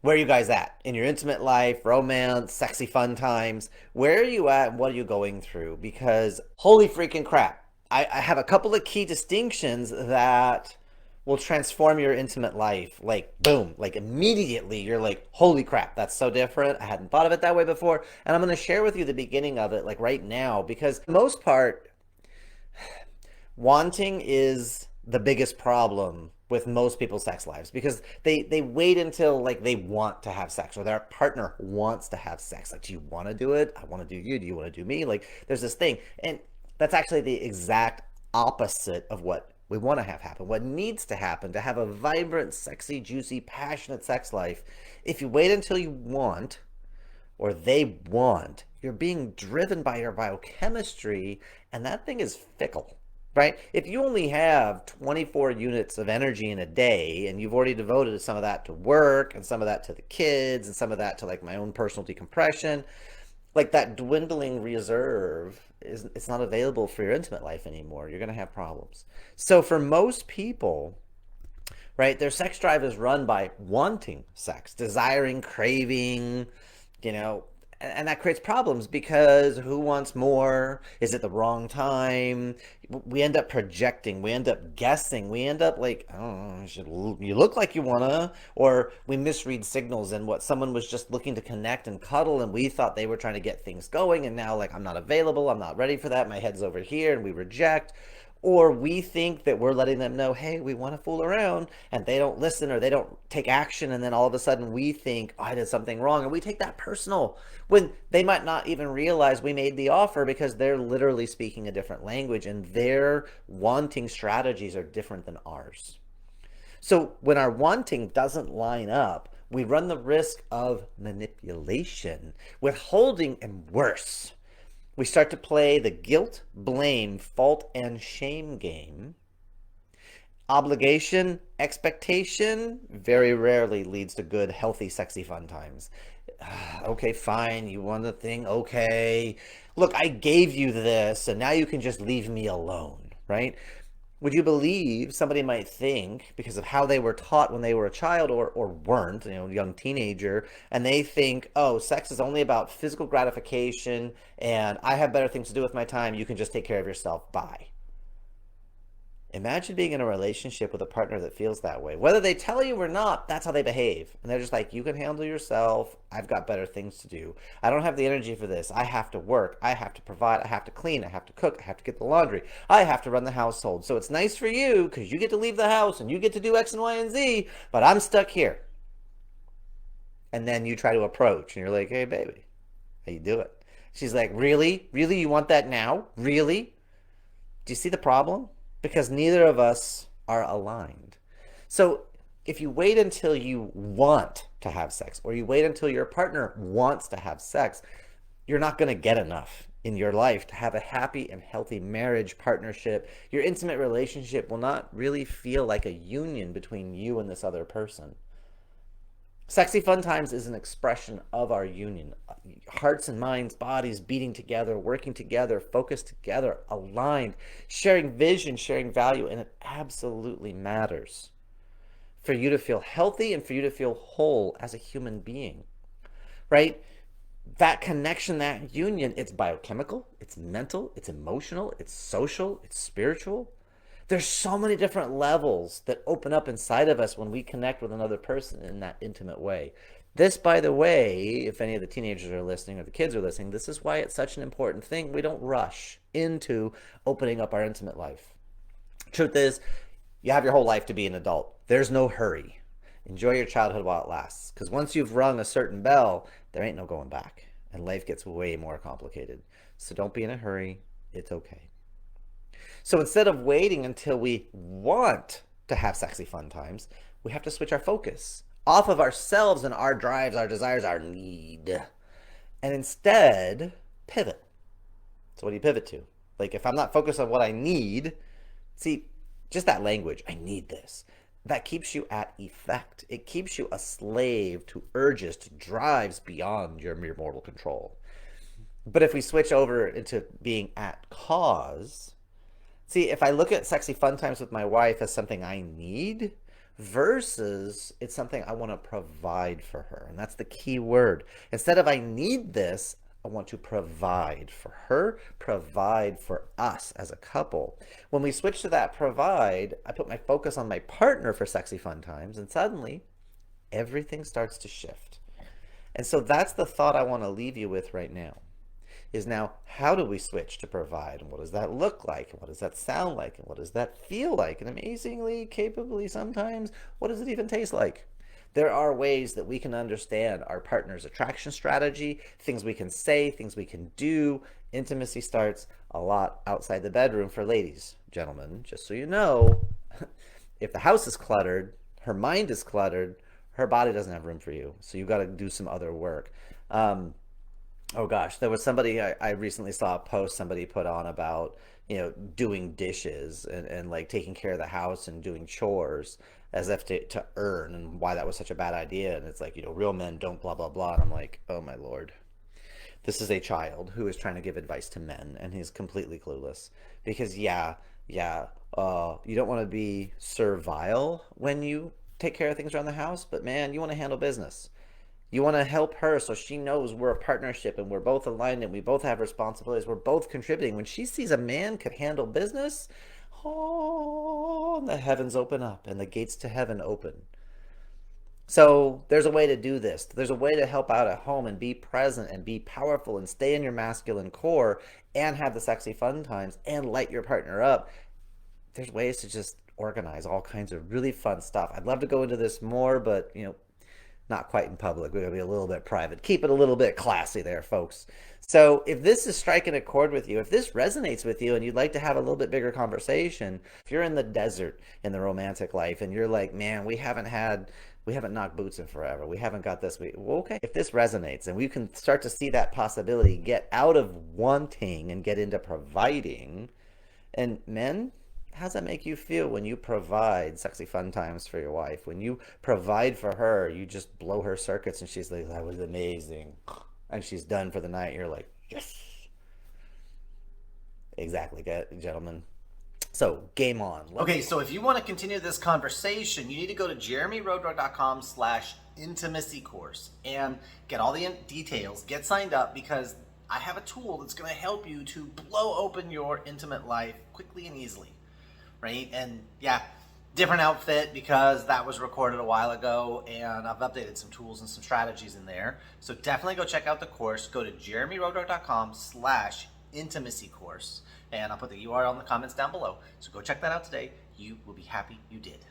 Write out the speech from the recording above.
Where are you guys at in your intimate life, romance, sexy fun times? Where are you at? What are you going through? Because holy freaking crap. I have a couple of key distinctions that will transform your intimate life. Like, boom, like immediately you're like, holy crap, that's so different. I hadn't thought of it that way before. And I'm going to share with you the beginning of it, like right now, because for the most part, wanting is the biggest problem with most people's sex lives because they wait until like they want to have sex or their partner wants to have sex. Like, do you want to do it? I want to do you. Do you want to do me? Like, there's this thing. And that's actually the exact opposite of what we want to have happen. What needs to happen to have a vibrant, sexy, juicy, passionate sex life, if you wait until you want or they want, you're being driven by your biochemistry, and that thing is fickle, right? If you only have 24 units of energy in a day and you've already devoted some of that to work and some of that to the kids and some of that to like my own personal decompression, like that dwindling reserve is it's not available for your intimate life anymore. You're going to have problems. So for most people, right, their sex drive is run by wanting sex, desiring, craving, you know, and that creates problems because who wants more? Is it the wrong time? We end up projecting, we end up guessing, we end up like, oh, you look like you wanna, or we misread signals and what someone was just looking to connect and cuddle, and we thought they were trying to get things going, and now like I'm not available, I'm not ready for that, my head's over here, and we reject. Or we think that we're letting them know, hey, we want to fool around, and they don't listen or they don't take action, and then all of a sudden we think, oh, I did something wrong, and we take that personal when they might not even realize we made the offer because they're literally speaking a different language and their wanting strategies are different than ours. So when our wanting doesn't line up, we run the risk of manipulation, withholding, and worse. We start to play the guilt, blame, fault, and shame game. Obligation, expectation very rarely leads to good, healthy, sexy, fun times. Okay, fine, you want the thing, okay. Look, I gave you this, and now you can just leave me alone, right? Would you believe somebody might think because of how they were taught when they were a child or weren't, young teenager, and they think, oh, sex is only about physical gratification and I have better things to do with my time. You can just take care of yourself. Bye. Imagine being in a relationship with a partner that feels that way. Whether they tell you or not, that's how they behave. And they're just like, you can handle yourself. I've got better things to do. I don't have the energy for this. I have to work. I have to provide. I have to clean. I have to cook. I have to get the laundry. I have to run the household. So it's nice for you because you get to leave the house and you get to do X and Y and Z, but I'm stuck here. And then you try to approach and you're like, hey, baby, how you doing? She's like, really? Really? You want that now? Really? Do you see the problem? Because neither of us are aligned. So if you wait until you want to have sex or you wait until your partner wants to have sex, you're not going to get enough in your life to have a happy and healthy marriage partnership. Your intimate relationship will not really feel like a union between you and this other person. Sexy Fun Times is an expression of our union. Hearts and minds, bodies beating together, working together, focused together, aligned, sharing vision, sharing value, and it absolutely matters for you to feel healthy and for you to feel whole as a human being, right? That connection, that union, it's biochemical, it's mental, it's emotional, it's social, it's spiritual. There's so many different levels that open up inside of us when we connect with another person in that intimate way. This, by the way, if any of the teenagers are listening or the kids are listening, this is why it's such an important thing. We don't rush into opening up our intimate life. Truth is, you have your whole life to be an adult. There's no hurry. Enjoy your childhood while it lasts. Because once you've rung a certain bell, there ain't no going back. And life gets way more complicated. So don't be in a hurry. It's okay. So instead of waiting until we want to have sexy fun times, we have to switch our focus off of ourselves and our drives, our desires, our need, and instead pivot. So what do you pivot to? Like if I'm not focused on what I need, see, just that language, I need this, that keeps you at effect. It keeps you a slave to urges, to drives beyond your mere mortal control. But if we switch over into being at cause, see, if I look at sexy fun times with my wife as something I need versus it's something I want to provide for her. And that's the key word. Instead of I need this, I want to provide for her, provide for us as a couple. When we switch to that provide, I put my focus on my partner for sexy fun times, and suddenly everything starts to shift. And so that's the thought I want to leave you with right now. Is now, how do we switch to provide? And what does that look like? And what does that sound like? And what does that feel like? And amazingly, capably sometimes, what does it even taste like? There are ways that we can understand our partner's attraction strategy, things we can say, things we can do. Intimacy starts a lot outside the bedroom for ladies. Gentlemen, just so you know, if the house is cluttered, her mind is cluttered, her body doesn't have room for you. So you got to do some other work. Oh gosh, there was somebody I recently saw a post somebody put on about, doing dishes and like taking care of the house and doing chores as if to earn, and why that was such a bad idea. And it's like, real men don't blah, blah, blah. And I'm like, oh my Lord. This is a child who is trying to give advice to men, and he's completely clueless. Because you don't want to be servile when you take care of things around the house, but man, you want to handle business. You want to help her so she knows we're a partnership and we're both aligned and we both have responsibilities. We're both contributing. When she sees a man could handle business, oh, the heavens open up and the gates to heaven open. So there's a way to do this. There's a way to help out at home and be present and be powerful and stay in your masculine core and have the sexy fun times and light your partner up. There's ways to just organize all kinds of really fun stuff. I'd love to go into this more, but not quite in public. We're going to be a little bit private. Keep it a little bit classy there, folks. So if this is striking a chord with you, if this resonates with you and you'd like to have a little bit bigger conversation, if you're in the desert in the romantic life and you're like, man, we haven't knocked boots in forever. We haven't got this. Well, okay. If this resonates and we can start to see that possibility, get out of wanting and get into providing. And men, how's that make you feel when you provide sexy fun times for your wife? When you provide for her, you just blow her circuits and she's like, that was amazing. And she's done for the night. You're like, yes. Exactly, gentlemen. So, game on. Okay, so if you want to continue this conversation, you need to go to jeremyroadrug.com/intimacy course and get all the details, get signed up, because I have a tool that's going to help you to blow open your intimate life quickly and easily. Right? And yeah, different outfit because that was recorded a while ago and I've updated some tools and some strategies in there. So definitely go check out the course. Go to jeremyroadrug.com/intimacy course and I'll put the URL in the comments down below. So go check that out today. You will be happy you did.